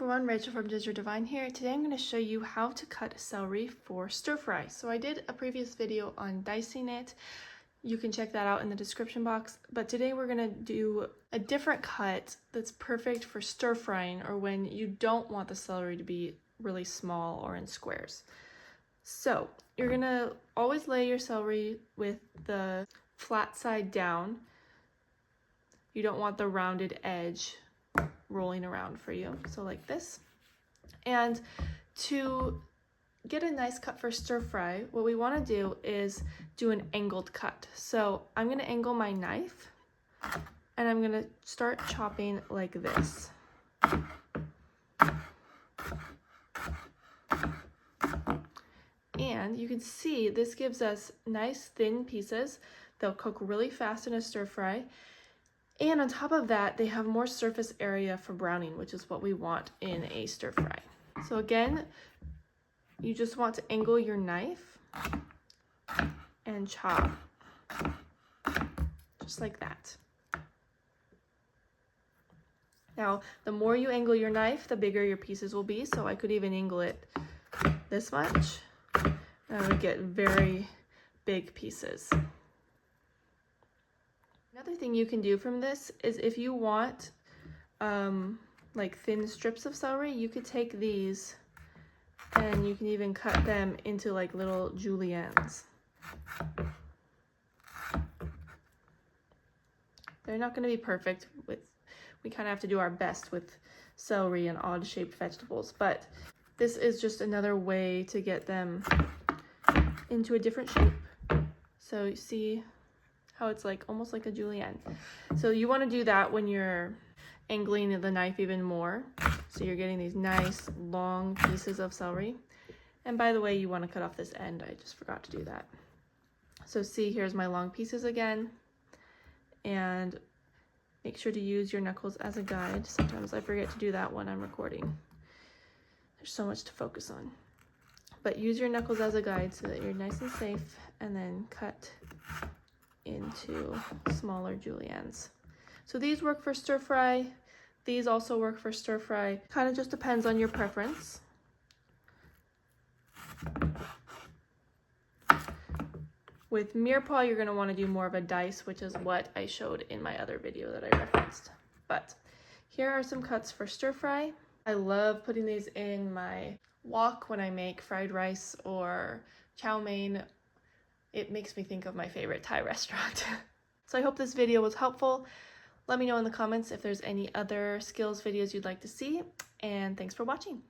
everyone, Rachel from Ginger Divine here. Today I'm going to show you how to cut celery for stir fry. So I did a previous video on dicing it. You can check that out in the description box. But today we're going to do a different cut that's perfect for stir frying or when you don't want the celery to be really small or in squares. So you're going to always lay your celery with the flat side down. You don't want the rounded edge rolling around for you, so like this. And to get a nice cut for stir fry, what we want to do is do an angled cut. So I'm going to angle my knife and I'm going to start chopping like this. And you can see this gives us nice thin pieces. They'll cook really fast in a stir fry. And on top of that, they have more surface area for browning, which is what we want in a stir fry. So again, you just want to angle your knife and chop, just like that. Now, the more you angle your knife, the bigger your pieces will be. So I could even angle it this much, and I would get very big pieces. Another thing you can do from this is if you want like thin strips of celery, you could take these and you can even cut them into like little juliennes. They're not going to be perfect. We kind of have to do our best with celery and odd shaped vegetables, but this is just another way to get them into a different shape. So you see how it's like almost like a julienne. So you want to do that when you're angling the knife even more. So you're getting these nice long pieces of celery. And by the way, you want to cut off this end. I just forgot to do that. So see, here's my long pieces again. And make sure to use your knuckles as a guide. Sometimes I forget to do that when I'm recording. There's so much to focus on. But use your knuckles as a guide so that you're nice and safe, and then cut into smaller juliennes. So these work for stir fry. These also work for stir fry. Kind of just depends on your preference. With mirepoix, you're going to want to do more of a dice, which is what I showed in my other video that I referenced. But here are some cuts for stir fry. I love putting these in my wok when I make fried rice or chow mein. It makes me think of my favorite Thai restaurant. So I hope this video was helpful. Let me know in the comments if there's any other skills videos you'd like to see, and thanks for watching.